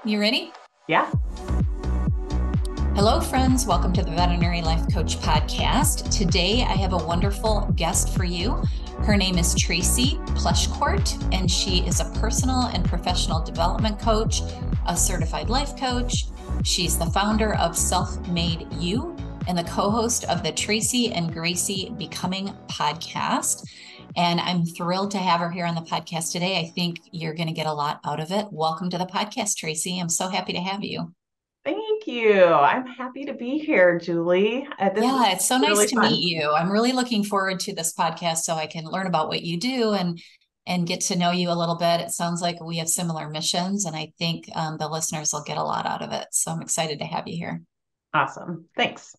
You ready? Yeah. Hello, friends. Welcome to the Veterinary Life Coach Podcast. Today, I have a wonderful guest for you. Her name is Tracy Pleschourt, and she is a personal and professional development coach, a certified life coach. She's the founder of Self-Made You and the co-host of the Tracy and Gracie Becoming podcast. And I'm thrilled to have her here on the podcast today. I think you're going to get a lot out of it. Welcome to the podcast, Tracy. I'm so happy to have you. Thank you. I'm happy to be here, Julie. This is Yeah, it's so nice really to fun. meet you. I'm really looking forward to this podcast so I can learn about what you do and get to know you a little bit. It sounds like we have similar missions, and I think the listeners will get a lot out of it. So I'm excited to have you here. Awesome. Thanks.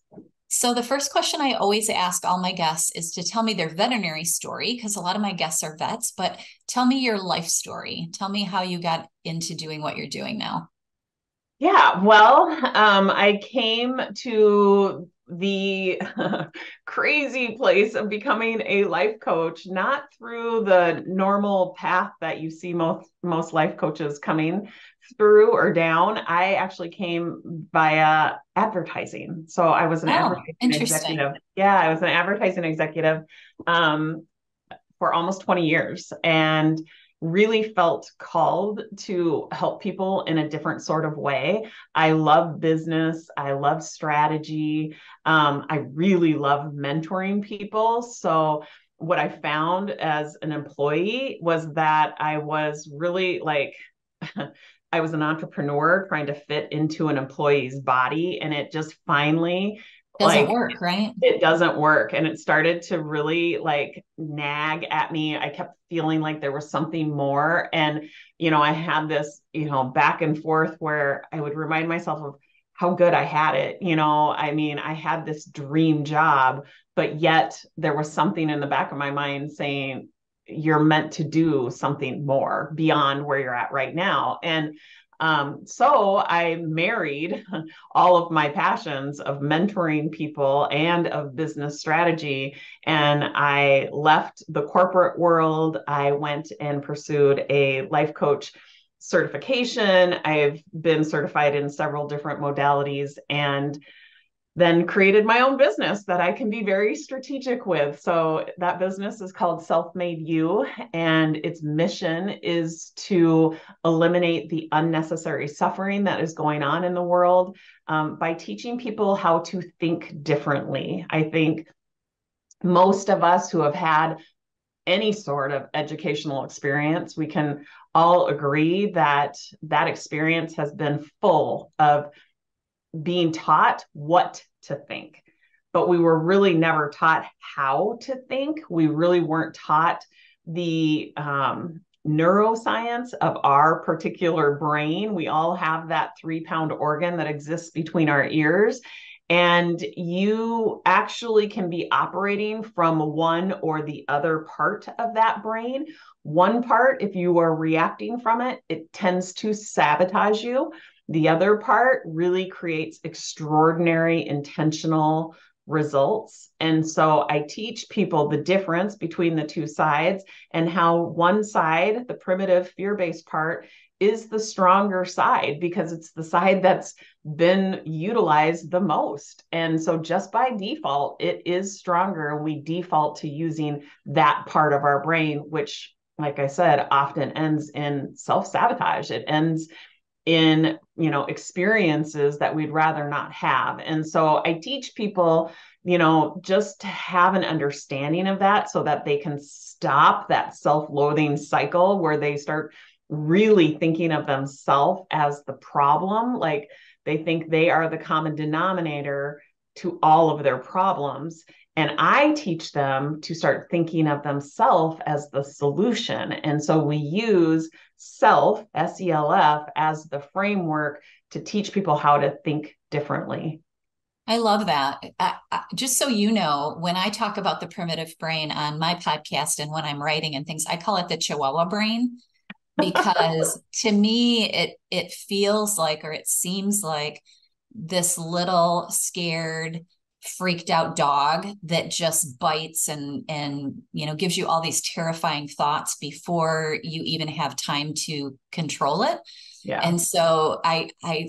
So the first question I always ask all my guests is to tell me their veterinary story, because a lot of my guests are vets, but tell me your life story. Tell me how you got into doing what you're doing now. Yeah, well, I came to the crazy place of becoming a life coach, not through the normal path that you see most life coaches coming through or down. I actually came via advertising. So I was an Oh, advertising interesting. executive. Yeah, I was an advertising executive um, for almost 20 years. And really felt called to help people in a different sort of way. I love business. I love strategy. I really love mentoring people. So what I found as an employee was that I was really like, I was an entrepreneur trying to fit into an employee's body. And it just finally, Doesn't like, work, right? it doesn't work. And it started to really like nag at me. I kept feeling like there was something more. And, I had this, back and forth where I would remind myself of how good I had it. I mean, I had this dream job, but yet there was something in the back of my mind saying, you're meant to do something more beyond where you're at right now. And so I married all of my passions of mentoring people and of business strategy. And I left the corporate world. I went and pursued a life coach certification. I've been certified in several different modalities and then created my own business that I can be very strategic with. So that business is called Self-Made You, and its mission is to eliminate the unnecessary suffering that is going on in the world by teaching people how to think differently. I think most of us who have had any sort of educational experience, we can all agree that that experience has been full of being taught what to think, but we were really never taught how to think. We really weren't taught the neuroscience of our particular brain. We all have that 3-pound organ that exists between our ears. And you actually can be operating from one or the other part of that brain. One part, if you are reacting from it, it tends to sabotage you. The other part really creates extraordinary intentional results. And so I teach people the difference between the two sides and how one side, the primitive fear-based part, is the stronger side because it's the side that's been utilized the most. And so just by default, it is stronger. And we default to using that part of our brain, which, like I said, often ends in self-sabotage. It ends in experiences that we'd rather not have. And so I teach people just to have an understanding of that so that they can stop that self-loathing cycle where they start really thinking of themselves as the problem. Like they think they are the common denominator to all of their problems. And I teach them to start thinking of themselves as the solution. And so we use self, SELF, as the framework to teach people how to think differently. I love that. Just so you know, when I talk about the primitive brain on my podcast and when I'm writing and things, I call it the Chihuahua brain because to me it feels like, or it seems like, this little scared freaked out dog that just bites and gives you all these terrifying thoughts before you even have time to control it. Yeah. And so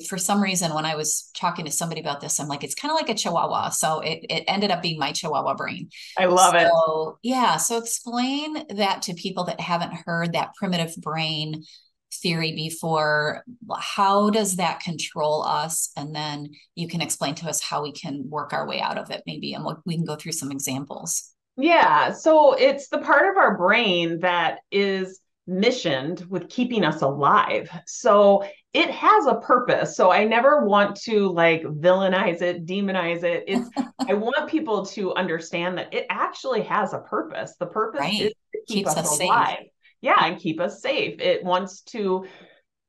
for some reason, when I was talking to somebody about this, I'm like, it's kind of like a Chihuahua. So it ended up being my Chihuahua brain. I love it. So yeah. So explain that to people that haven't heard that primitive brain theory before. How does that control us? And then you can explain to us how we can work our way out of it, maybe, and we can go through some examples. Yeah. So it's the part of our brain that is missioned with keeping us alive. So it has a purpose. So I never want to like villainize it, demonize it. I want people to understand that it actually has a purpose. The purpose is Right. to keep Keeps us us safe. alive. Yeah, and keep us safe. It wants to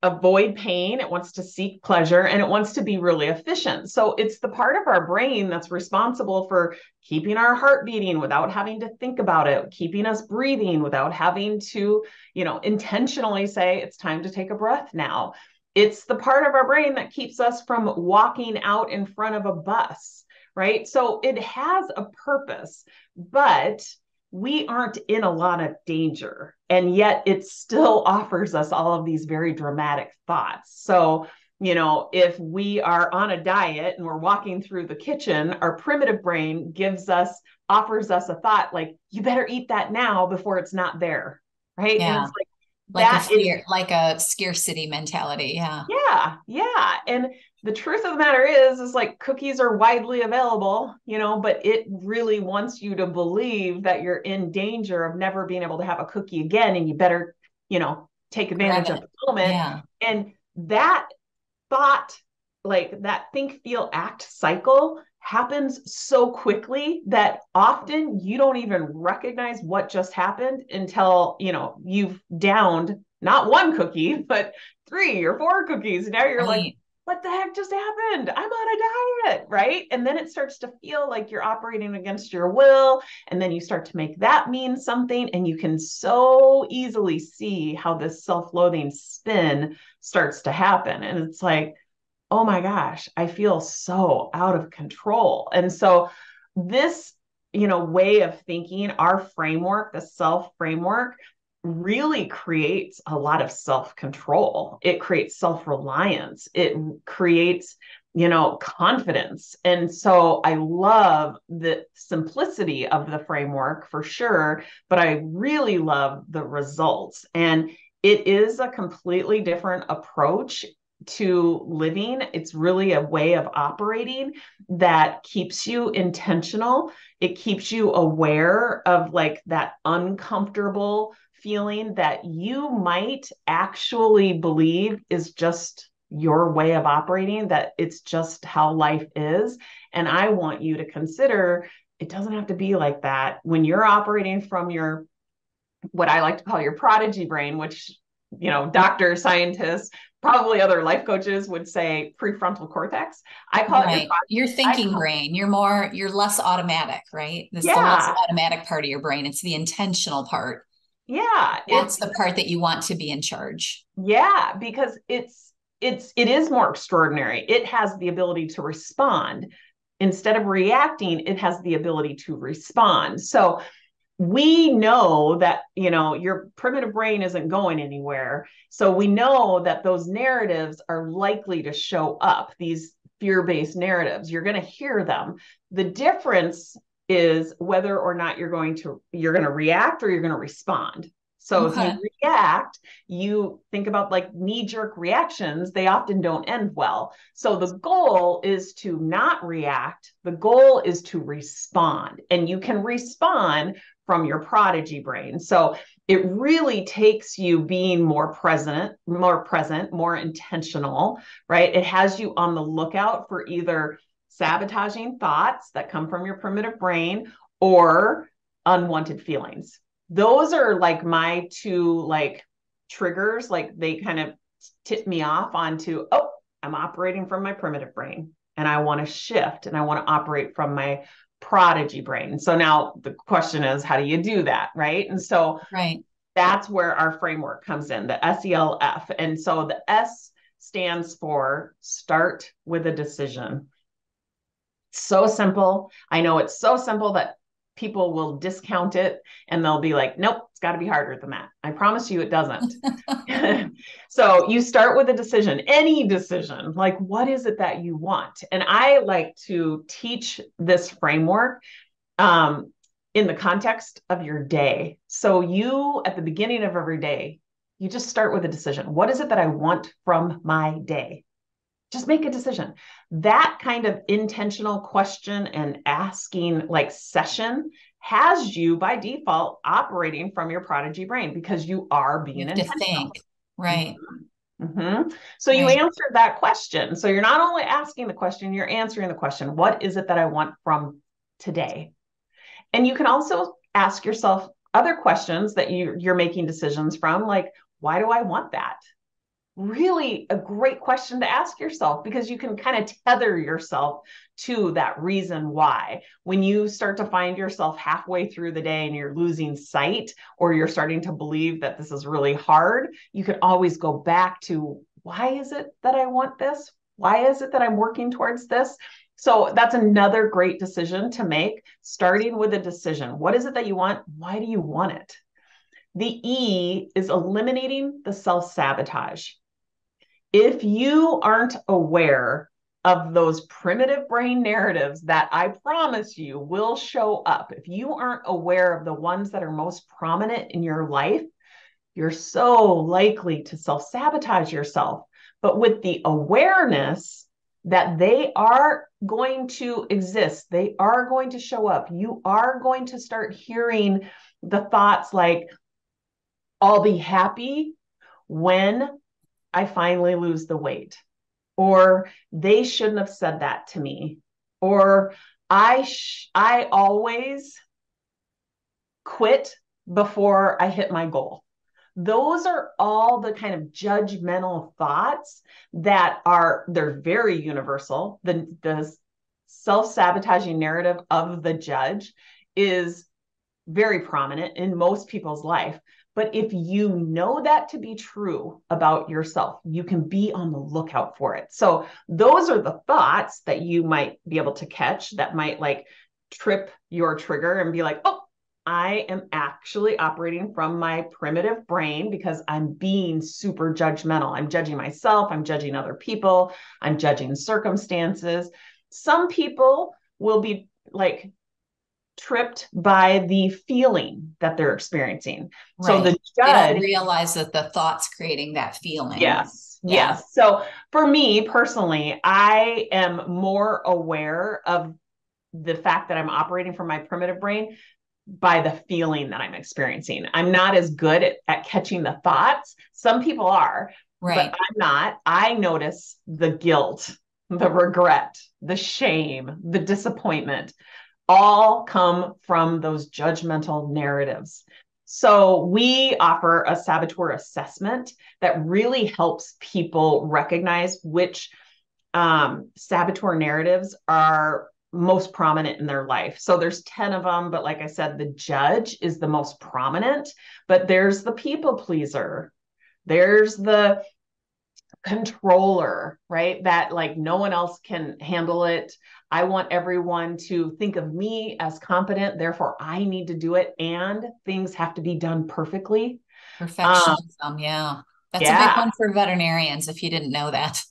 avoid pain, it wants to seek pleasure, and it wants to be really efficient. So it's the part of our brain that's responsible for keeping our heart beating without having to think about it, keeping us breathing without having to, intentionally say it's time to take a breath now. It's the part of our brain that keeps us from walking out in front of a bus, right? So it has a purpose, but we aren't in a lot of danger. And yet it still offers us all of these very dramatic thoughts. So, if we are on a diet and we're walking through the kitchen, our primitive brain offers us a thought like, you better eat that now before it's not there. Right. And Yeah. it's like, that is Like a scarcity mentality. Yeah. yeah, yeah. And the truth of the matter is like cookies are widely available, but it really wants you to believe that you're in danger of never being able to have a cookie again. And you better, take Grab advantage of it. the moment. Yeah. And that thought, like that think, feel, act cycle happens so quickly that often you don't even recognize what just happened until, you've downed not one cookie, but 3 or 4 cookies. Now you're like, Right. what the heck just happened? I'm on a diet, right? And then it starts to feel like you're operating against your will. And then you start to make that mean something. And you can so easily see how this self loathing spin starts to happen. And it's like, oh my gosh, I feel so out of control. And so this, way of thinking, our framework, the self framework, really creates a lot of self control. It creates self reliance. It creates, confidence. And so I love the simplicity of the framework for sure, but I really love the results. And it is a completely different approach to living. It's really a way of operating that keeps you intentional. It keeps you aware of like that uncomfortable feeling that you might actually believe is just your way of operating, that it's just how life is. And I want you to consider it doesn't have to be like that. When you're operating from your, what I like to call your prodigy brain, which, doctors, scientists, probably other life coaches would say prefrontal cortex. I call it your Right. Your thinking brain. You're less automatic, right? It's the less yeah, automatic part of your brain. It's the intentional part. yeah. That's the part that you want to be in charge. Yeah, because it is more extraordinary. It has the ability to respond. Instead of reacting, it has the ability to respond. So we know that, your primitive brain isn't going anywhere. So we know that those narratives are likely to show up, these fear-based narratives. You're going to hear them. The difference is whether or not you're going to react or you're going to respond. So if Okay. you react, you think about like knee-jerk reactions, they often don't end well. So the goal is to not react. The goal is to respond. And you can respond from your prodigy brain. So it really takes you being more present, more intentional, right? It has you on the lookout for either sabotaging thoughts that come from your primitive brain or unwanted feelings. Those are like my two like triggers, like they kind of tip me off onto, oh, I'm operating from my primitive brain and I want to shift and I want to operate from my prodigy brain. So now the question is, how do you do that? Right. And so Right. that's where our framework comes in, the SELF. And so the S stands for start with a decision. So simple. I know it's so simple that people will discount it and they'll be like, nope, it's got to be harder than that. I promise you it doesn't. So you start with a decision, any decision, like what is it that you want? And I like to teach this framework in the context of your day. So you, at the beginning of every day, you just start with a decision. What is it that I want from my day? Just make a decision. That kind of intentional question and asking like session has you by default operating from your prodigy brain because you are being intentional. Think. Right. Mm-hmm. So you answered that question. So you're not only asking the question, you're answering the question. What is it that I want from today? And you can also ask yourself other questions that you're making decisions from, like, why do I want that? Really a great question to ask yourself because you can kind of tether yourself to that reason why. When you start to find yourself halfway through the day and you're losing sight or you're starting to believe that this is really hard, you can always go back to, why is it that I want this? Why is it that I'm working towards this? So that's another great decision to make, starting with a decision. What is it that you want? Why do you want it? The E is eliminating the self-sabotage. If you aren't aware of those primitive brain narratives that I promise you will show up, if you aren't aware of the ones that are most prominent in your life, you're so likely to self-sabotage yourself. But with the awareness that they are going to exist, they are going to show up, you are going to start hearing the thoughts like, I'll be happy when I finally lose the weight, or they shouldn't have said that to me, or I always quit before I hit my goal. Those are all the kind of judgmental thoughts that they're very universal. The self-sabotaging narrative of the judge is very prominent in most people's life. But if you know that to be true about yourself, you can be on the lookout for it. So those are the thoughts that you might be able to catch that might like trip your trigger and be like, oh, I am actually operating from my primitive brain because I'm being super judgmental. I'm judging myself. I'm judging other people. I'm judging circumstances. Some people will be like tripped by the feeling that they're experiencing. Right. So the judge, they don't realize that the thought's creating that feeling. Yes. Yeah. Yes. So for me personally, I am more aware of the fact that I'm operating from my primitive brain by the feeling that I'm experiencing. I'm not as good at catching the thoughts. Some people are, right, but I'm not. I notice the guilt, the regret, the shame, the disappointment, all come from those judgmental narratives. So we offer a saboteur assessment that really helps people recognize which saboteur narratives are most prominent in their life. So there's 10 of them, but like I said, the judge is the most prominent, but there's the people pleaser. There's the controller, right? That like no one else can handle it. I want everyone to think of me as competent, therefore I need to do it, and things have to be done perfectly. Perfectionism, yeah. That's a big one for veterinarians, if you didn't know that.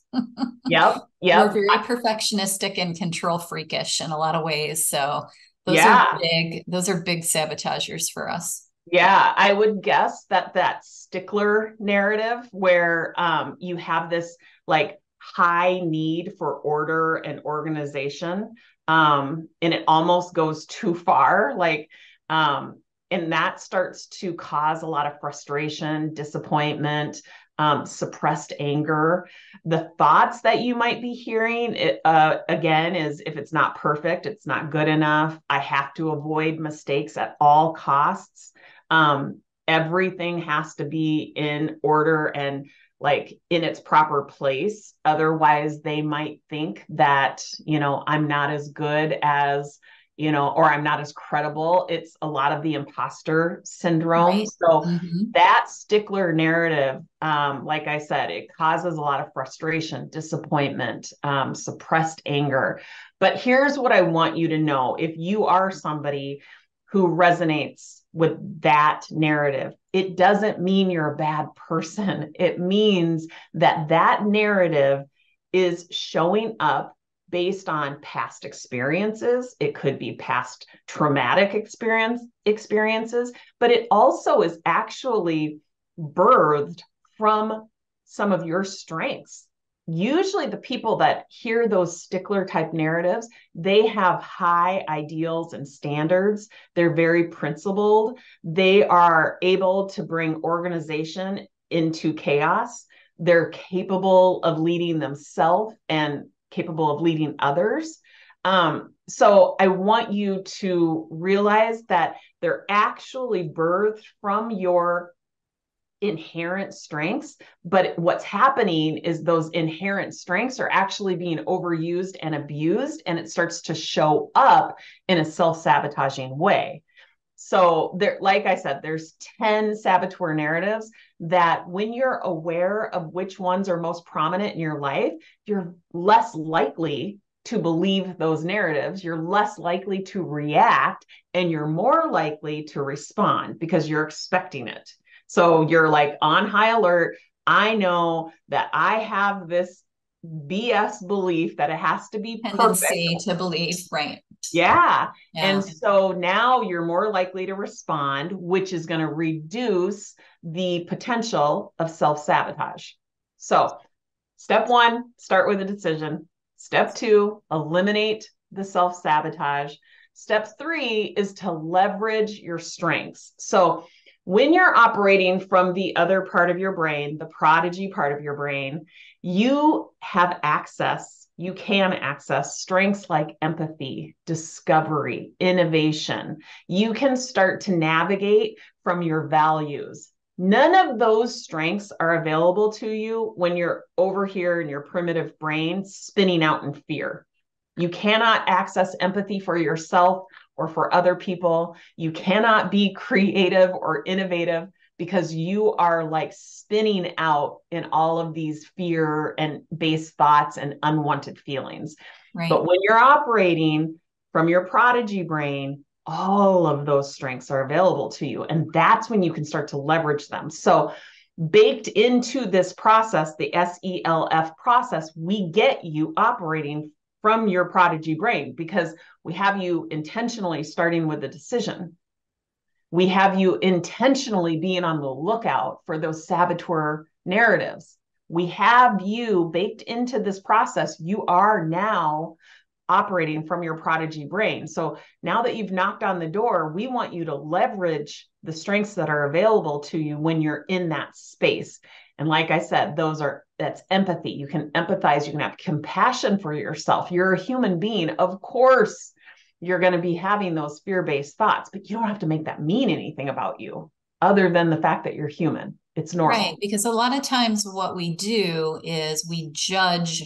Yep. We're very perfectionistic and control freakish in a lot of ways. So those are big sabotagers for us. Yeah, I would guess that stickler narrative where you have this like high need for order and organization, and it almost goes too far, like, and that starts to cause a lot of frustration, disappointment, suppressed anger. The thoughts that you might be hearing, again, is if it's not perfect, it's not good enough. I have to avoid mistakes at all costs. Everything has to be in order and like in its proper place. Otherwise, they might think that, I'm not as good as, or I'm not as credible. It's a lot of the imposter syndrome. Right. So that stickler narrative, like I said, it causes a lot of frustration, disappointment, suppressed anger. But here's what I want you to know. If you are somebody who resonates with that narrative. It doesn't mean you're a bad person. It means that that narrative is showing up based on past experiences. It could be past traumatic experiences, but it also is actually birthed from some of your strengths. Usually the people that hear those stickler type narratives, they have high ideals and standards. They're very principled. They are able to bring organization into chaos. They're capable of leading themselves and capable of leading others. So I want you to realize that they're actually birthed from your inherent strengths, but what's happening is those inherent strengths are actually being overused and abused, and it starts to show up in a self-sabotaging way. So there, like I said, there's 10 saboteur narratives that when you're aware of which ones are most prominent in your life, you're less likely to believe those narratives, you're less likely to react, and you're more likely to respond because you're expecting it. So you're like on high alert. I know that I have this BS belief that it has to be Tendency perfect to believe, right? Yeah. Yeah. And so now you're more likely to respond, which is going to reduce the potential of self-sabotage. So step one, start with a decision. Step two, eliminate the self-sabotage. Step three is to leverage your strengths. So when you're operating from the other part of your brain, the prodigy part of your brain, you have access, you can access strengths like empathy, discovery, innovation. You can start to navigate from your values. None of those strengths are available to you when you're over here in your primitive brain spinning out in fear. You cannot access empathy for yourself or for other people. You cannot be creative or innovative because you are like spinning out in all of these fear and based thoughts and unwanted feelings. Right. But when you're operating from your prodigy brain, all of those strengths are available to you. And that's when you can start to leverage them. So baked into this process, the SELF process, we get you operating from your prodigy brain because we have you intentionally starting with a decision. We have you intentionally being on the lookout for those saboteur narratives. We have you baked into this process. You are now operating from your prodigy brain. So now that you've knocked on the door, we want you to leverage the strengths that are available to you when you're in that space. And like I said, that's empathy. You can empathize, you can have compassion for yourself. You're a human being. Of course, you're going to be having those fear-based thoughts, but you don't have to make that mean anything about you other than the fact that you're human. It's normal. Right. Because a lot of times what we do is we judge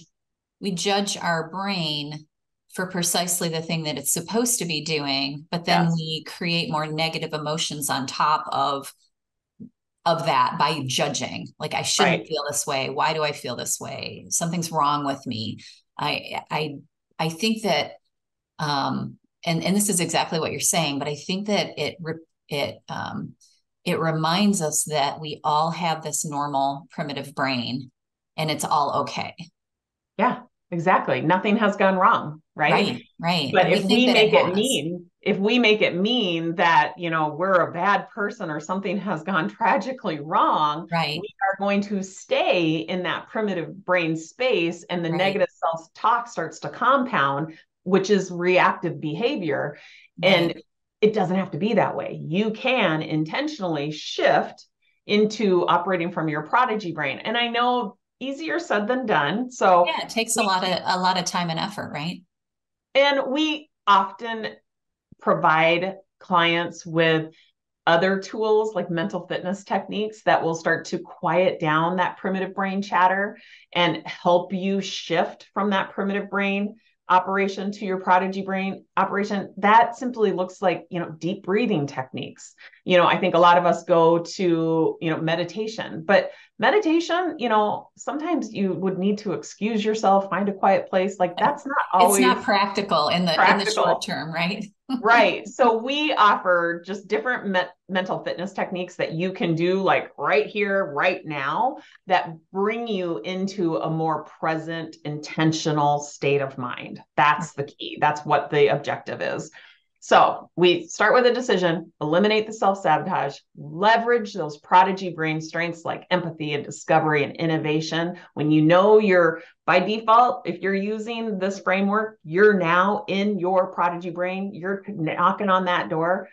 our brain for precisely the thing that it's supposed to be doing, but then we create more negative emotions on top of that by judging. Like, I shouldn't feel this way. Why do I feel this way? Something's wrong with me. I think that, and this is exactly what you're saying, but I think that it reminds us that we all have this normal primitive brain and it's all okay. Yeah, exactly. Nothing has gone wrong, right? Right. But if we make it mean that, we're a bad person or something has gone tragically wrong, right, we are going to stay in that primitive brain space, and the negative self-talk starts to compound, which is reactive behavior. And it doesn't have to be that way. You can intentionally shift into operating from your prodigy brain. And I know easier said than done. So yeah, it takes a lot of time and effort, right? And we often provide clients with other tools like mental fitness techniques that will start to quiet down that primitive brain chatter and help you shift from that primitive brain operation to your prodigy brain operation. That simply looks like, deep breathing techniques. I think a lot of us go to, meditation, but Meditation, sometimes you would need to excuse yourself, find a quiet place. Like that's not It's always not practical in the short practical. term, right? Right. So we offer just different mental fitness techniques that you can do like right here, right now, that bring you into a more present, intentional state of mind. That's the key. That's what the objective is. So we start with a decision, eliminate the self-sabotage, leverage those prodigy brain strengths like empathy and discovery and innovation. When you know you're by default, if you're using this framework, you're now in your prodigy brain, you're knocking on that door.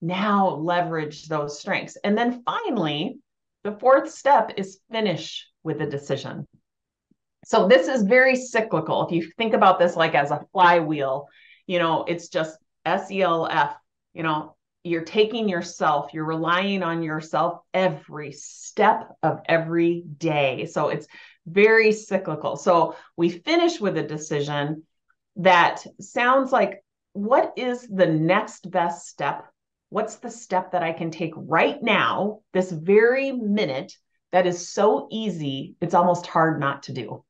Now leverage those strengths. And then finally, the fourth step is finish with a decision. So this is very cyclical. If you think about this like as a flywheel, it's just SELF, you're taking yourself, you're relying on yourself every step of every day. So it's very cyclical. So we finish with a decision that sounds like, what is the next best step? What's the step that I can take right now, this very minute, that is so easy, it's almost hard not to do?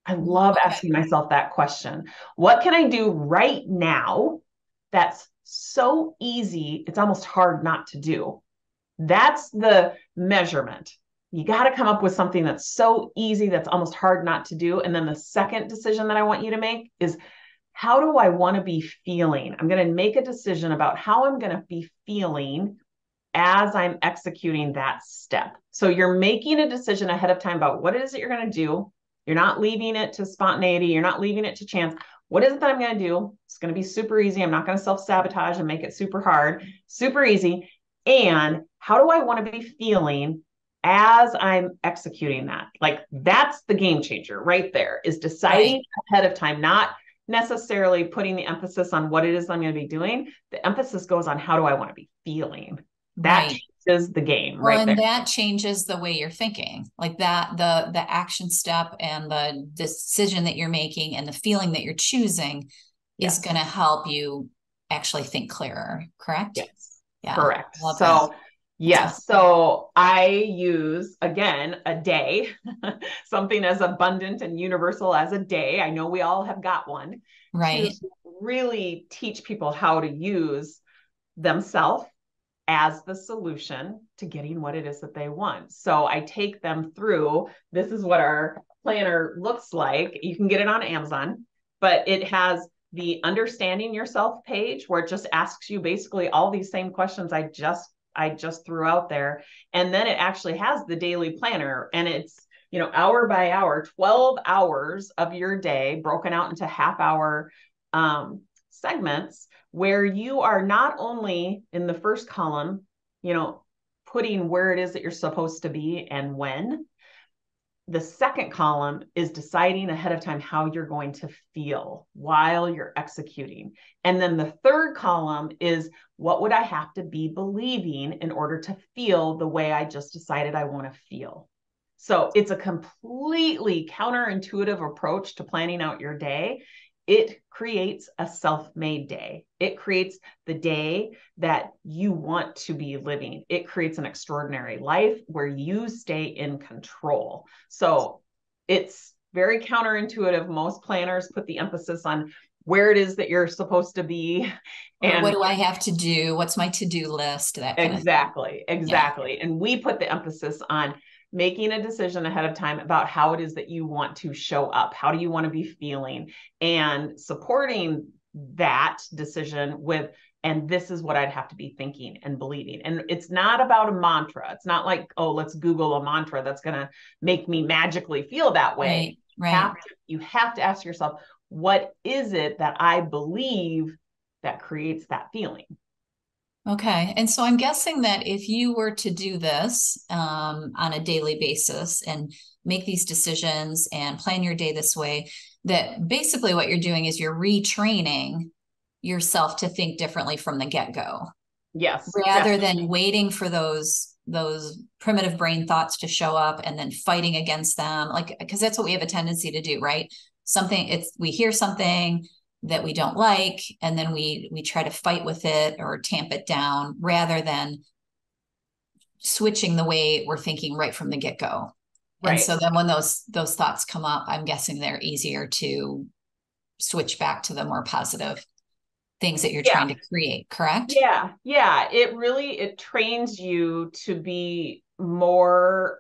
I love asking myself that question. What can I do right now that's so easy, it's almost hard not to do? That's the measurement. You got to come up with something that's so easy, that's almost hard not to do. And then the second decision that I want you to make is, how do I want to be feeling? I'm going to make a decision about how I'm going to be feeling as I'm executing that step. So you're making a decision ahead of time about what it is that you're going to do. You're not leaving it to spontaneity. You're not leaving it to chance. What is it that I'm going to do? It's going to be super easy. I'm not going to self-sabotage and make it super hard, super easy. And how do I want to be feeling as I'm executing that? Like that's the game changer right there, is deciding ahead of time, not necessarily putting the emphasis on what it is I'm going to be doing. The emphasis goes on, how do I want to be feeling? That changes the game right there. That changes the way you're thinking, like that, the action step and the decision that you're making and the feeling that you're choosing is going to help you actually think clearer, correct? Yes. Yeah. Correct. So yes. So I use, again, a day, something as abundant and universal as a day. I know we all have got one. Right. To really teach people how to use themselves as the solution to getting what it is that they want. So I take them through, this is what our planner looks like. You can get it on Amazon, but it has the understanding yourself page where it just asks you basically all these same questions I just threw out there. And then it actually has the daily planner, and it's, hour by hour, 12 hours of your day broken out into half-hour segments, where you are not only in the first column, putting where it is that you're supposed to be and when. The second column is deciding ahead of time how you're going to feel while you're executing. And then the third column is, what would I have to be believing in order to feel the way I just decided I want to feel? So it's a completely counterintuitive approach to planning out your day. It creates a self-made day. It creates the day that you want to be living. It creates an extraordinary life where you stay in control. So it's very counterintuitive. Most planners put the emphasis on where it is that you're supposed to be. And what do I have to do? What's my to-do list? That kind exactly, of thing. Exactly. Yeah. And we put the emphasis on making a decision ahead of time about how it is that you want to show up. How do you want to be feeling? And supporting that decision with, and this is what I'd have to be thinking and believing. And it's not about a mantra. It's not like, oh, let's Google a mantra that's going to make me magically feel that way. Right. You have to ask yourself, what is it that I believe that creates that feeling? Okay. And so I'm guessing that if you were to do this on a daily basis and make these decisions and plan your day this way, that basically what you're doing is you're retraining yourself to think differently from the get-go. Yes. Rather than waiting for those primitive brain thoughts to show up and then fighting against them, like, because that's what we have a tendency to do, right? We hear something that we don't like, and then we try to fight with it or tamp it down rather than switching the way we're thinking right from the get-go. And Right. so then when those thoughts come up, I'm guessing they're easier to switch back to the more positive things that you're Yeah. trying to create, correct? Yeah. Yeah. It trains you to be more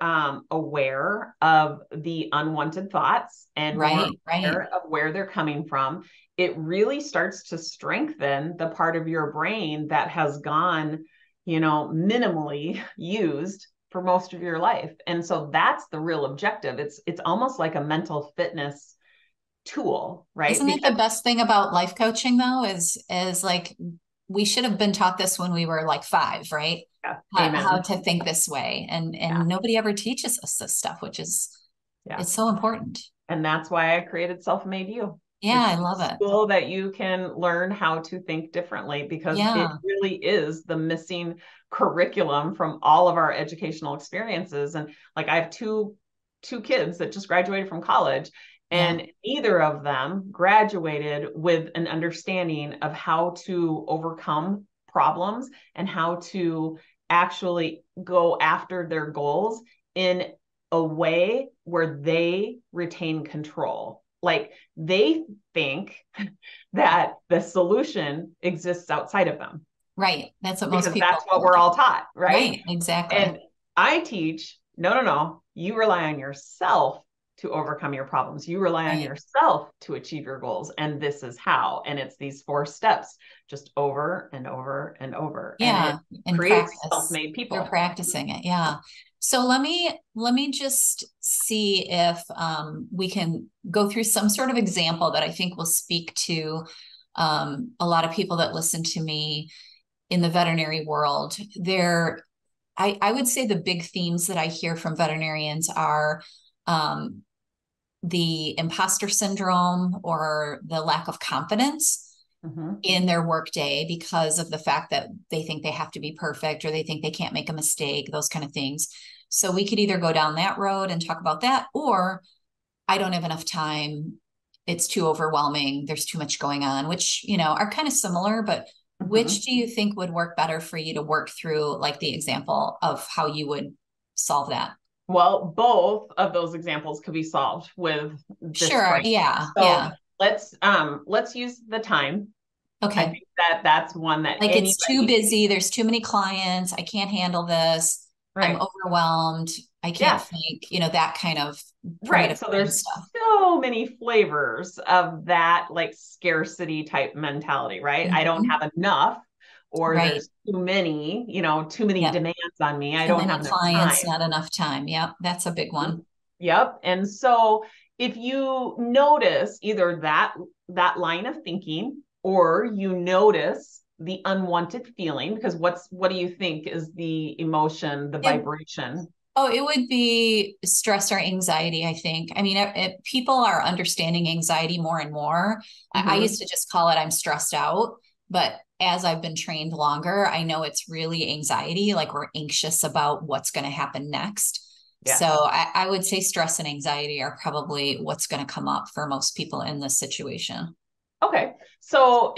aware of the unwanted thoughts and more Right, right. aware of where they're coming from. It really starts to strengthen the part of your brain that has gone, minimally used for most of your life. And so that's the real objective. It's almost like a mental fitness tool, right? Isn't that the Because best thing about life coaching though, is like we should have been taught this when we were like 5, right? yeah, How amen. to think this way. Yeah. And nobody ever teaches us this stuff, which is Yeah. it's so important. And that's why I created Self-Made You. Yeah, I It's love a it. tool that you can learn how to think differently because it Yeah. really is the missing curriculum from all of our educational experiences. And like I have two kids that just graduated from college, Yeah. and either of them graduated with an understanding of how to overcome problems and how to actually go after their goals in a way where they retain control. Like they think that the solution exists outside of them Right. That's what most because people that's what we're all taught, right? right, exactly. And I teach, no, you rely on yourself to overcome your problems. You rely on Right. yourself to achieve your goals. And this is how. And it's these 4 steps just over and over and over. And it Yeah. In creates practice. self-made You're people. practicing it. Yeah. So let me just see if we can go through some sort of example that I think will speak to a lot of people that listen to me in the veterinary world. I would say the big themes that I hear from veterinarians are um, the imposter syndrome or the lack of confidence Mm-hmm. in their workday because of the fact that they think they have to be perfect or they think they can't make a mistake, those kind of things. So we could either go down that road and talk about that, or I don't have enough time. It's too overwhelming. There's too much going on, which, are kind of similar, but Mm-hmm. which do you think would work better for you to work through, like the example of how you would solve that? Well, both of those examples could be solved with this Sure. framework. Yeah. So Yeah. let's use the time. I Okay. think that that's one that Like it's too anybody, busy. There's too many clients. I can't handle this. I'm right? overwhelmed. I can't Yeah, think, that kind of for me to right. So frame there's stuff. so many flavors of that like scarcity type mentality, right? I don't Mhm. have enough, or Right. there's too many, too many Yep. demands on me. I Too don't many have enough clients, time. not enough time. Yep. That's a big one. Yep. And so if you notice either that line of thinking or you notice the unwanted feeling, because what do you think is the emotion, the It, vibration? it would be stress or anxiety, I think. I mean, people are understanding anxiety more and more. I Mm-hmm. used to just call it I'm stressed out, but as I've been trained longer, I know it's really anxiety, like we're anxious about what's going to happen next. So Yes. I would say stress and anxiety are probably what's going to come up for most people in this situation. Okay. So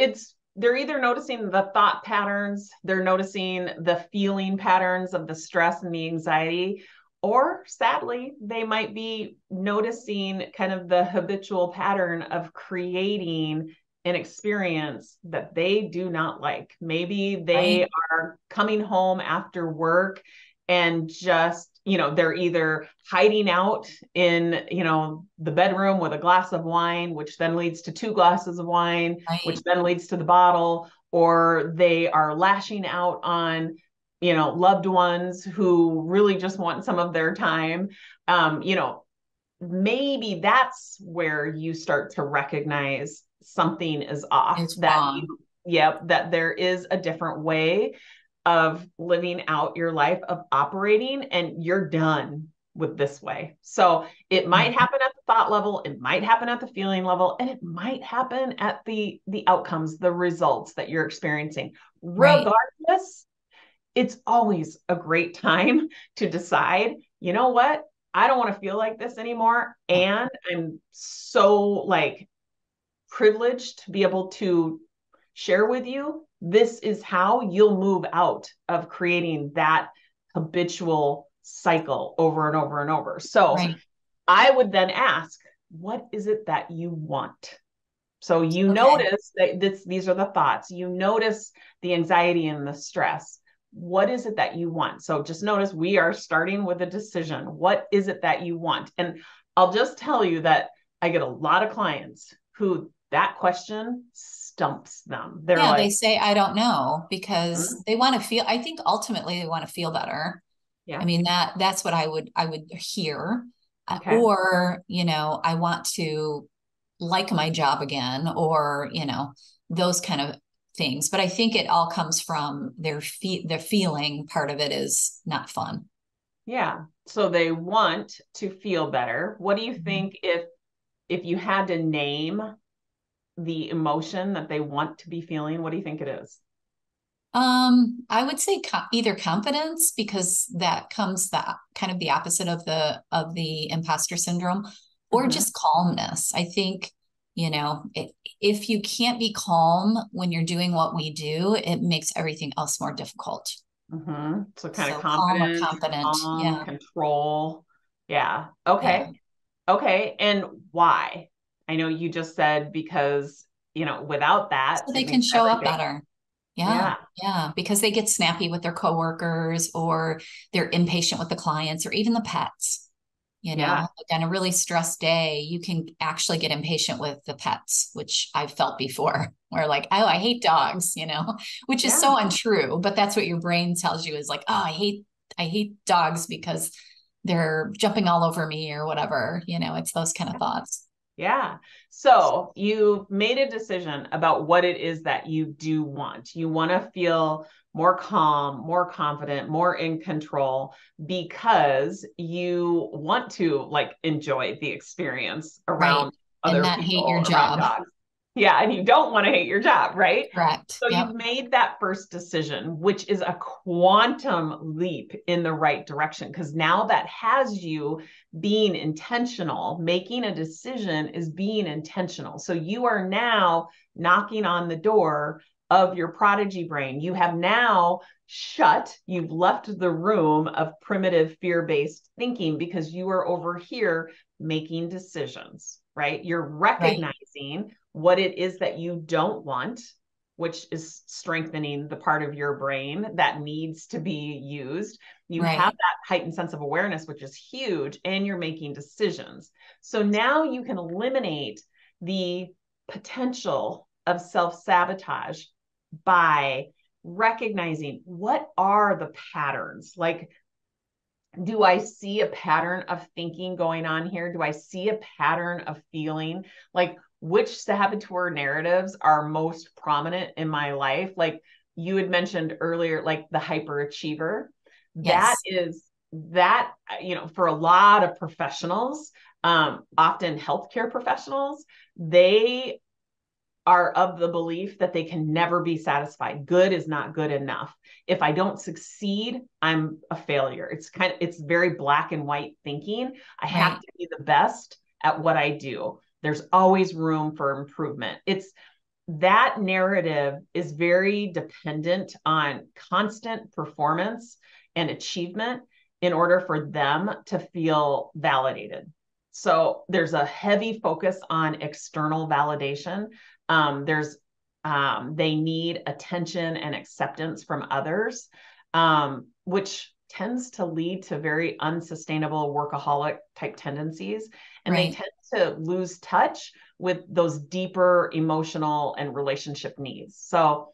they're either noticing the thought patterns, they're noticing the feeling patterns of the stress and the anxiety, or sadly, they might be noticing kind of the habitual pattern of creating an experience that they do not like. Maybe they Right. are coming home after work and just they're either hiding out in the bedroom with a glass of wine, which then leads to 2 glasses of wine, which Right. then leads to the bottle, or they are lashing out on loved ones who really just want some of their time. Maybe that's where you start to recognize something is off, It's wrong. that there is a different way of living out your life, of operating, and you're done with this way. So it might Mhm. happen at the thought level, it might happen at the feeling level, and it might happen at the outcomes, the results that you're experiencing. Right. Regardless, it's always a great time to decide, you know what? I don't want to feel like this anymore. Yeah. And I'm so like privileged to be able to share with you. This is how you'll move out of creating that habitual cycle over and over and over. So Right. I would then ask, what is it that you want? So you Okay. notice that these are the thoughts. You notice the anxiety and the stress. What is it that you want? So just notice we are starting with a decision. What is it that you want? And I'll just tell you that I get a lot of clients who that question stumps them. They're Yeah, they like, say, I don't know, because "Hmm, they want to feel, I think ultimately they want to feel better. I yeah, mean, that's what I would hear. okay, Or, I want to like my job again, or, those kind of things. But I think it all comes from their feeling part of it is not fun. yeah." So they want to feel better. What do you Mhm. think if you had to name the emotion that they want to be feeling? What do you think it is? I would say either confidence, because that comes the kind of the opposite of the imposter syndrome, or Mm-hmm. just calmness. I think, if you can't be calm when you're doing what we do, it makes everything else more difficult. Mm-hmm. So kind of So calm or confident, confident. calm, Yeah. control. Yeah. Yeah. Okay. Okay. And why? I know you just said because, without that, So they it can makes show up everything. better. Yeah. Yeah. Yeah. Because they get snappy with their coworkers, or they're impatient with the clients, or even the pets. Yeah. Like on a really stressed day, you can actually get impatient with the pets, which I've felt before. Where like, oh, I hate dogs, which is Yeah. so untrue, but that's what your brain tells you is like, oh, I hate dogs because they're jumping all over me or whatever. It's those kind of thoughts. Yeah. So you made a decision about what it is that you do want. You want to feel more calm, more confident, more in control because you want to like enjoy the experience Right. around And other not hate your people, around job. dogs. Yeah. And you don't want to hate your job, right? Correct. So Yep. you've made that first decision, which is a quantum leap in the right direction because now that has you being intentional. Making a decision is being intentional. So you are now knocking on the door of your prodigy brain. You have now you've left the room of primitive fear based thinking because you are over here making decisions, right? You're Right. recognizing what it is that you don't want, which is strengthening the part of your brain that needs to be used. You have Right. that heightened sense of awareness, which is huge, and you're making decisions. So now you can eliminate the potential of self sabotage by recognizing what are the patterns. Like, do I see a pattern of thinking going on here? Do I see a pattern of feeling? Like, which saboteur narratives are most prominent in my life? Like you had mentioned earlier, like the hyperachiever. That Yes. is that, for a lot of professionals, often healthcare professionals, they are of the belief that they can never be satisfied. Good is not good enough. If I don't succeed, I'm a failure. It's very black and white thinking. I have Right. to be the best at what I do. There's always room for improvement. It's that narrative is very dependent on constant performance and achievement in order for them to feel validated. So there's a heavy focus on external validation. There's they need attention and acceptance from others, which tends to lead to very unsustainable workaholic type tendencies. And they Right. tend to lose touch with those deeper emotional and relationship needs. So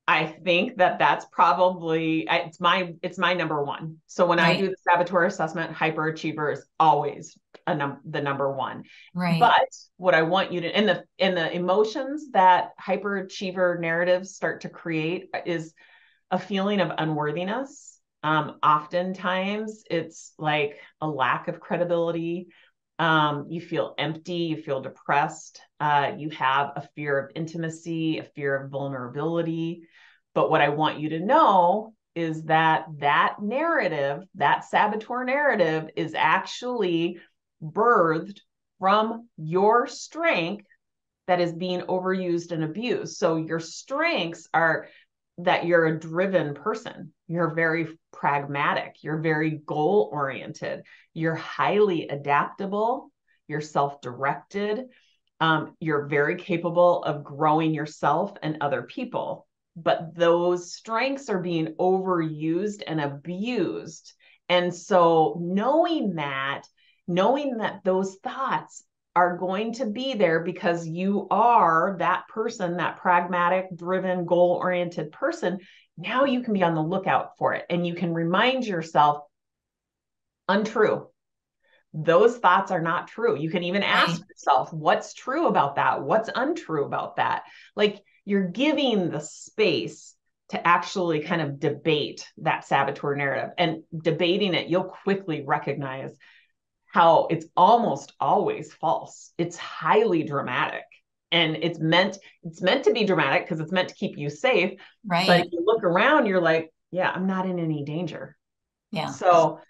I think that that's probably it's my number one. So when I Right. do the saboteur assessment, hyperachiever is always the number one. Right. But what I want you to and the emotions that hyperachiever narratives start to create is a feeling of unworthiness. Oftentimes, it's like a lack of credibility. You feel empty, you feel depressed, you have a fear of intimacy, a fear of vulnerability. But what I want you to know is that that narrative, that saboteur narrative, is actually birthed from your strength that is being overused and abused. So your strengths are that you're a driven person. You're very pragmatic. You're very goal oriented. You're highly adaptable. You're self-directed. You're very capable of growing yourself and other people. But those strengths are being overused and abused. And so knowing that those thoughts are going to be there because you are that person, that pragmatic, driven, goal-oriented person, now you can be on the lookout for it. And you can remind yourself, untrue. Those thoughts are not true. You can even ask yourself, what's true about that? What's untrue about that? Like, you're giving the space to actually kind of debate that saboteur narrative. And debating it, you'll quickly recognize how it's almost always false. It's highly dramatic. And it's meant to be dramatic because it's meant to keep you safe. Right. But if you look around, you're like, yeah, I'm not in any danger. Yeah. So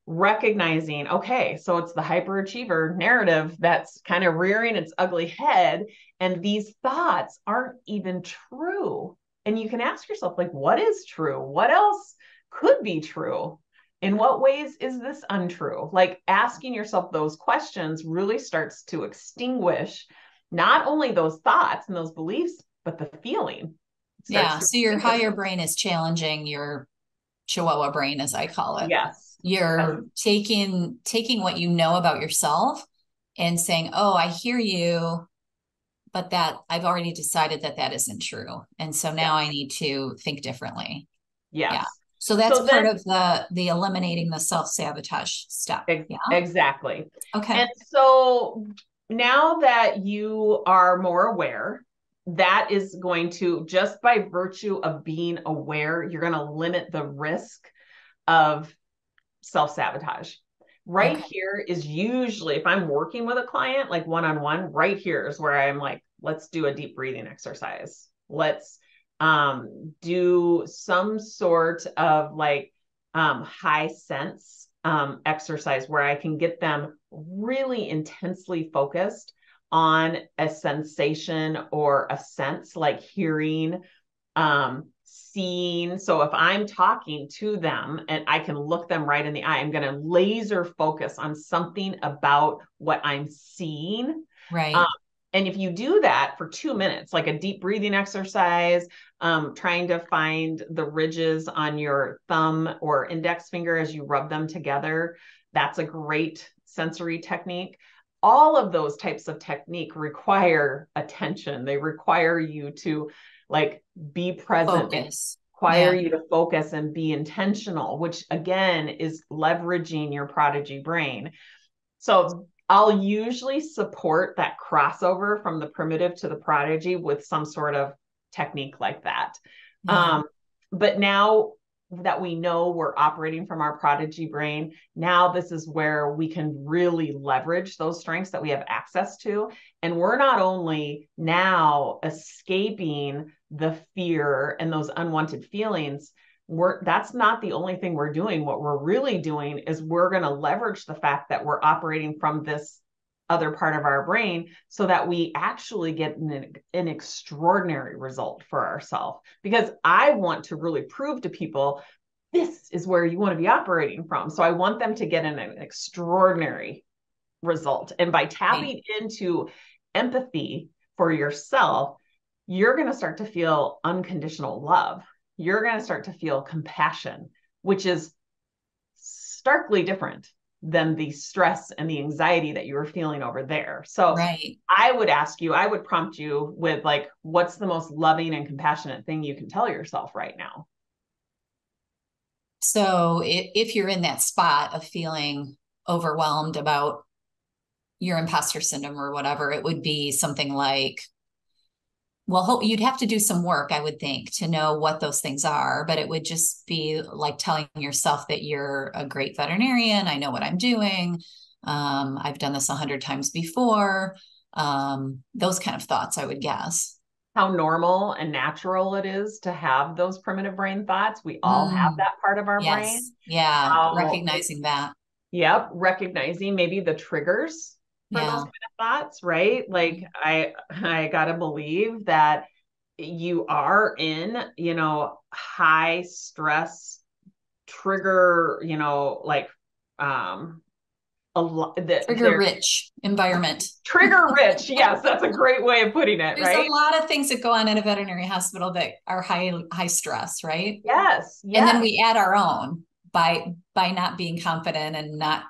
recognizing, okay, so it's the hyperachiever narrative that's kind of rearing its ugly head. And these thoughts aren't even true. And you can ask yourself, like, what is true? What else could be true? In what ways is this untrue? Like, asking yourself those questions really starts to extinguish not only those thoughts and those beliefs, but the feeling. Yeah. So your higher brain is challenging your Chihuahua brain, as I call it. Yes. You're taking what you know about yourself and saying, oh, I hear you, but that I've already decided that isn't true. And so now I need to think differently. Yes. Yeah. So that's part of the eliminating the self-sabotage step. Yeah. Exactly. Okay. And so now that you are more aware, that is going to, just by virtue of being aware, you're going to limit the risk of self-sabotage. Right here is usually, if I'm working with a client, like one-on-one, right here is where I'm like, let's do a deep breathing exercise. Let's do some sort of like high sense exercise where I can get them really intensely focused on a sensation or a sense, like hearing, seeing. So if I'm talking to them and I can look them right in the eye, I'm going to laser focus on something about what I'm seeing. Right. And if you do that for 2 minutes, like a deep breathing exercise, trying to find the ridges on your thumb or index finger as you rub them together, that's a great sensory technique. All of those types of technique require attention. They require you to like be present, require you to focus and be intentional, which again is leveraging your prodigy brain. So I'll usually support that crossover from the primitive to the prodigy with some sort of technique like that. Yeah. But now that we know we're operating from our prodigy brain, now this is where we can really leverage those strengths that we have access to. And we're not only now escaping the fear and those unwanted feelings, that's not the only thing we're doing. What we're really doing is we're going to leverage the fact that we're operating from this other part of our brain so that we actually get an extraordinary result for ourselves. Because I want to really prove to people, this is where you want to be operating from. So I want them to get an extraordinary result. And by tapping into empathy for yourself, you're going to start to feel unconditional love. You're going to start to feel compassion, which is starkly different than the stress and the anxiety that you were feeling over there. So I would prompt you with like, what's the most loving and compassionate thing you can tell yourself right now? So if you're in that spot of feeling overwhelmed about your imposter syndrome or whatever, it would be something like, well, you'd have to do some work, I would think, to know what those things are, but it would just be like telling yourself that you're a great veterinarian. I know what I'm doing. I've done this 100 times before. Those kind of thoughts, I would guess. How normal and natural it is to have those primitive brain thoughts. We all have that part of our brain. Yeah, recognizing that. Yep, recognizing maybe the triggers for those kind of thoughts, right? Like I gotta believe that you are in, high stress trigger, like, Trigger they're rich environment. trigger rich. Yes, that's a great way of putting it, There's a right? lot of things that go on in a veterinary hospital that are high stress, right? Yes, And then yes. we add our own by not being confident and not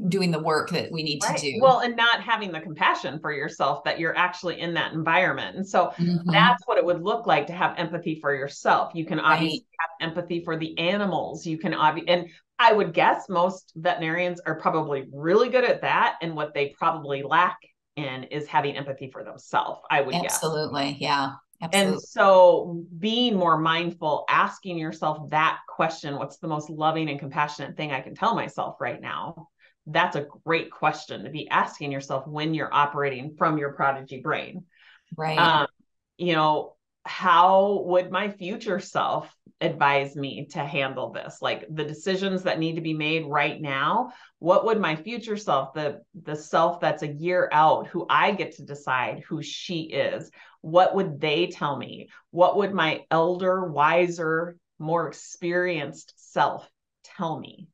doing the work that we need to Right. do. Well, and not having the compassion for yourself that you're actually in that environment. And so Mm-hmm. that's what it would look like to have empathy for yourself. You can Right. obviously have empathy for the animals. You can and I would guess most veterinarians are probably really good at that. And what they probably lack in is having empathy for themselves, I would guess. Absolutely. Yeah. And Absolutely. so being more mindful, asking yourself that question, what's the most loving and compassionate thing I can tell myself right now? That's a great question to be asking yourself when you're operating from your prodigy brain. Right. Um, you know, how would my future self advise me to handle this? Like the decisions that need to be made right now, what would my future self, the self that's a year out, who I get to decide who she is, what would they tell me? What would my elder, wiser, more experienced self tell me?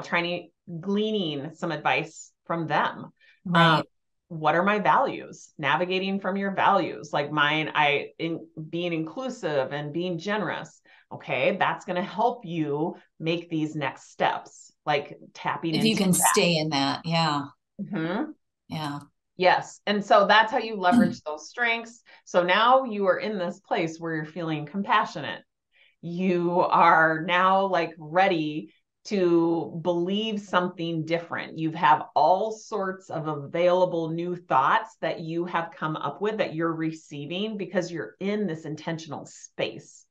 Trying to gleaning some advice from them. Um, Right. what are my values? Navigating from your values, like mine, being inclusive and being generous. Okay, that's going to help you make these next steps, like tapping If you into can that. stay in that. Yeah. Mhm. Yeah. Yes. And so that's how you leverage those strengths. So now you are in this place where you're feeling compassionate. You are now like ready to believe something different. You have all sorts of available new thoughts that you have come up with that you're receiving because you're in this intentional space.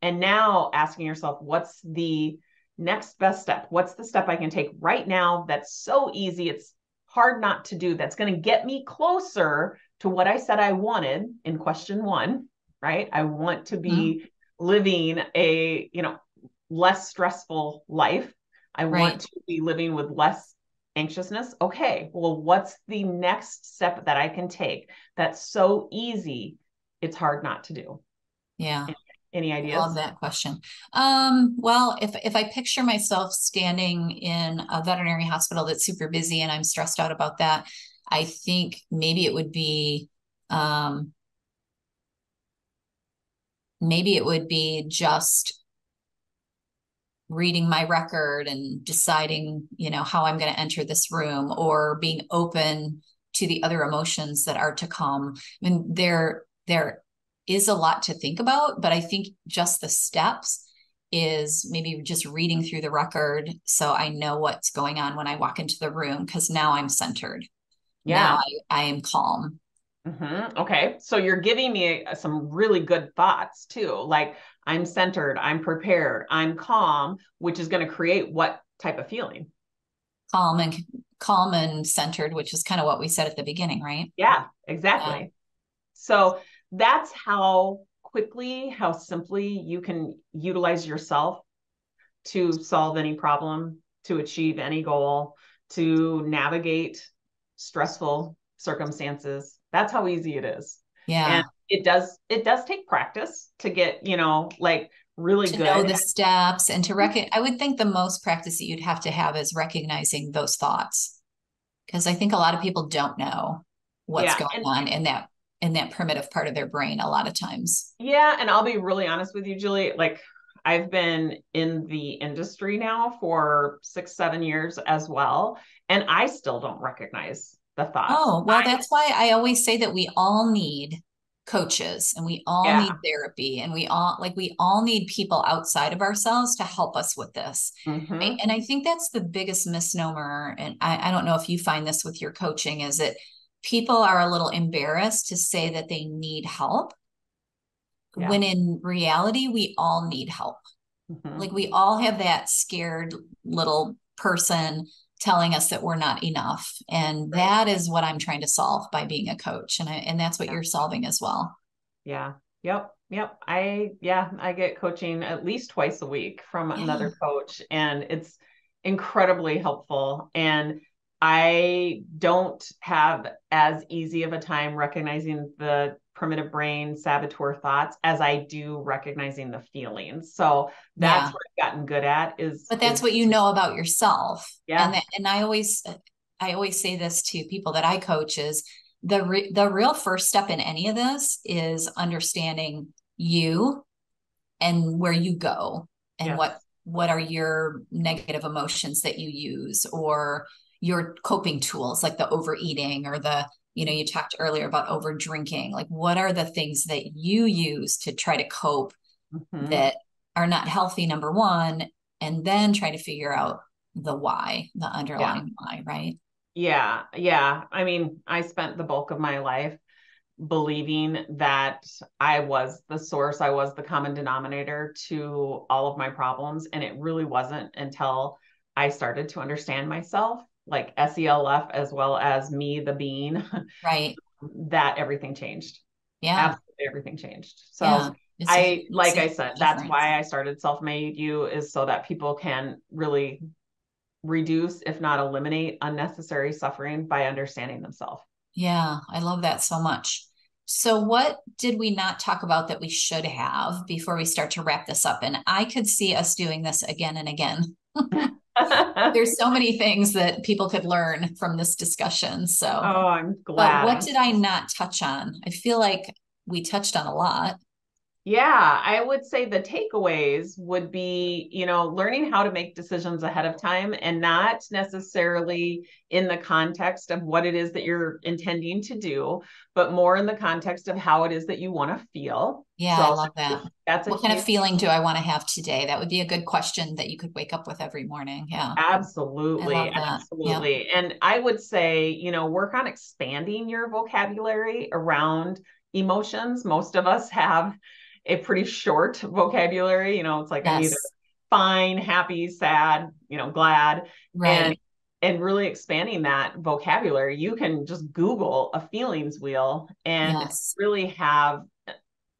And now asking yourself, what's the next best step? What's the step I can take right now that's so easy? It's hard not to do. That's going to get me closer to what I said I wanted in question one, right? I want to Mhm. be living a, less stressful life. I Right. want to be living with less anxiousness. Okay, well, what's the next step that I can take that's so easy? It's hard not to do. Yeah. Any I love ideas? that question. Well, if I picture myself standing in a veterinary hospital that's super busy and I'm stressed out about that, I think um, maybe it would be just reading my record and deciding, how I'm going to enter this room or being open to the other emotions that are to come. I mean, there is a lot to think about, but I think just the steps is maybe just reading through the record so I know what's going on when I walk into the room because now I'm centered. Now Yeah. I am calm. Okay. So you're giving me some really good thoughts too. Like I'm centered, I'm prepared, I'm calm, which is going to create what type of feeling? Calm and calm and centered, which is kind of what we said at the beginning, right? Yeah, Yeah. exactly. So that's how quickly, how simply you can utilize yourself to solve any problem, to achieve any goal, to navigate stressful circumstances. That's how easy it is. And Yeah. it does take practice to get, like really To know good. the steps and to I would think the most practice that you'd have to have is recognizing those thoughts. Because I think a lot of people don't know what's Yeah. going And on in that primitive part of their brain a lot of times. yeah, and I'll be really honest with you, Julie. Like I've been in the industry now for 6, 7 years as well, and I still don't recognize the thoughts. Oh, well, that's why I always say that we all need coaches and we all Yeah. need therapy and we all need people outside of ourselves to help us with this. Hmm. And I think that's the biggest misnomer. And I don't know if you find this with your coaching, is that people are a little embarrassed to say that they need help Yeah. when in reality, we all need help. Hmm. Like we all have that scared little person telling us that we're not enough. And Right. that is what I'm trying to solve by being a coach. And that's what Yeah. you're solving as well. Yeah. Yep. Yep. I get coaching at least twice a week from Yeah. another coach, and it's incredibly helpful. And I don't have as easy of a time recognizing the primitive brain, saboteur thoughts as I do recognizing the feelings. So that's what I've gotten good at but that's what you know about yourself. Yeah. And I always say this to people that I coach is the real first step in any of this is understanding you and where you go and what are your negative emotions that you use, or your coping tools like the overeating or the, you talked earlier about over drinking. Like, what are the things that you use to try to cope that are not healthy, number one, and then try to figure out the why, the underlying why, right? Yeah. Yeah. I mean, I spent the bulk of my life believing that I was the source, I was the common denominator to all of my problems. And it really wasn't until I started to understand myself, like SELF, as well as me, the being, right, that everything changed. Yeah. Absolutely everything changed. So like I said, that's why I started Self-Made You, is so that people can really reduce, if not eliminate, unnecessary suffering by understanding themselves. Yeah, I love that so much. So what did we not talk about that we should have before we start to wrap this up? And I could see us doing this again and again. There's so many things that people could learn from this discussion. So, I'm glad. But what did I not touch on? I feel like we touched on a lot. Yeah, I would say the takeaways would be, learning how to make decisions ahead of time, and not necessarily in the context of what it is that you're intending to do, but more in the context of how it is that you want to feel. Yeah, I love that. That's what kind of feeling do I want to have today? That would be a good question that you could wake up with every morning. Yeah. Absolutely. Absolutely. Yep. And I would say, work on expanding your vocabulary around emotions. Most of us have a pretty short vocabulary. It's like I'm either fine, happy, sad, glad. Right. And really expanding that vocabulary. You can just Google a feelings wheel and really have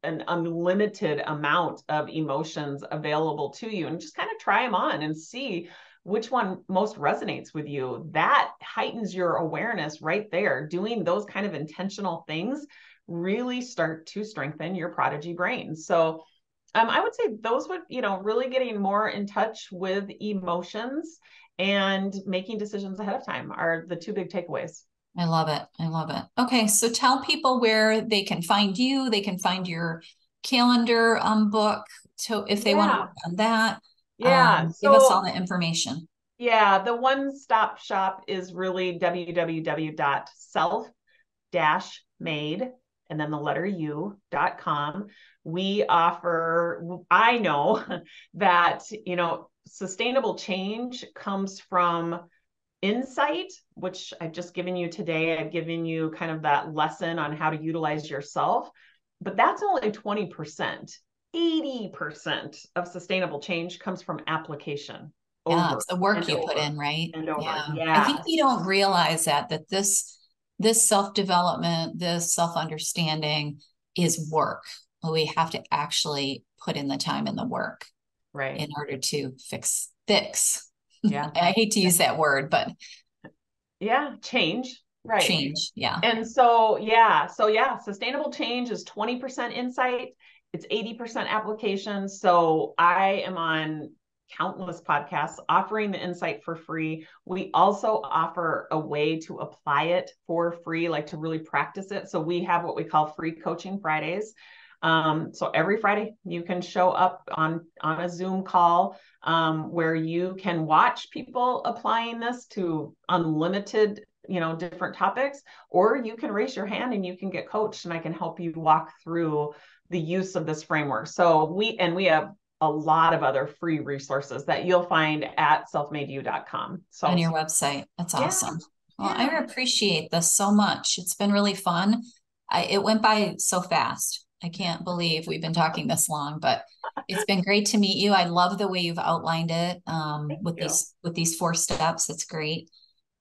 an unlimited amount of emotions available to you, and just kind of try them on and see which one most resonates with you. That heightens your awareness right there. Doing those kind of intentional things really start to strengthen your prodigy brain. So I would say those would, really getting more in touch with emotions and making decisions ahead of time are the two big takeaways. I love it. I love it. Okay. So tell people where they can find you. They can find your calendar book. So if they want to work on that, give us all the information. Yeah. The one-stop shop is really www.self-made and then the letter u.com. We offer, I know that, sustainable change comes from insight, which I've just given you today. I've given you kind of that lesson on how to utilize yourself, but that's only 20%. 80% of sustainable change comes from application. Yeah, it's the work you put in, right? And over. I think we don't realize that this self-development, this self-understanding is work. We have to actually put in the time and the work, right, in order to fix. Yeah. I hate to use that word, but change. Right. Change. Yeah. And so sustainable change is 20% insight. It's 80% application. So I am on countless podcasts offering the insight for free. We also offer a way to apply it for free, like to really practice it. So we have what we call free coaching Fridays. So every Friday you can show up on a Zoom call where you can watch people applying this to unlimited, different topics, or you can raise your hand and you can get coached, and I can help you walk through the use of this framework. So we have a lot of other free resources that you'll find at selfmadeyou.com. So on your website. That's awesome. Well, I appreciate this so much. It's been really fun. It went by so fast. I can't believe we've been talking this long, but it's been great to meet you. I love the way you've outlined it with these 4 steps. It's great.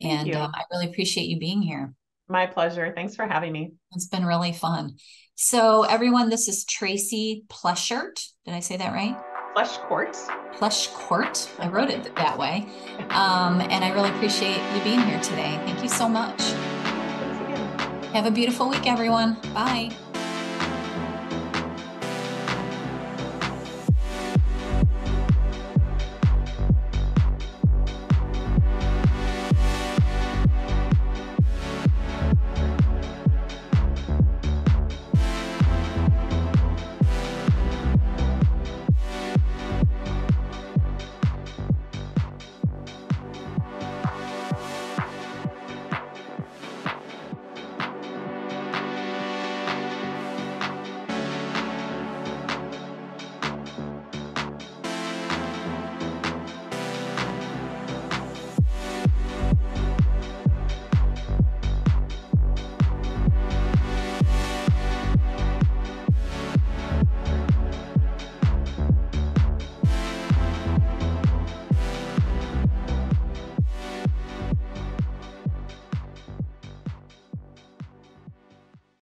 And I really appreciate you being here. My pleasure. Thanks for having me. It's been really fun. So everyone, this is Tracy Pleschourt. Did I say that right? Pleschourt. I wrote it that way. And I really appreciate you being here today. Thank you so much. Have a beautiful week, everyone. Bye.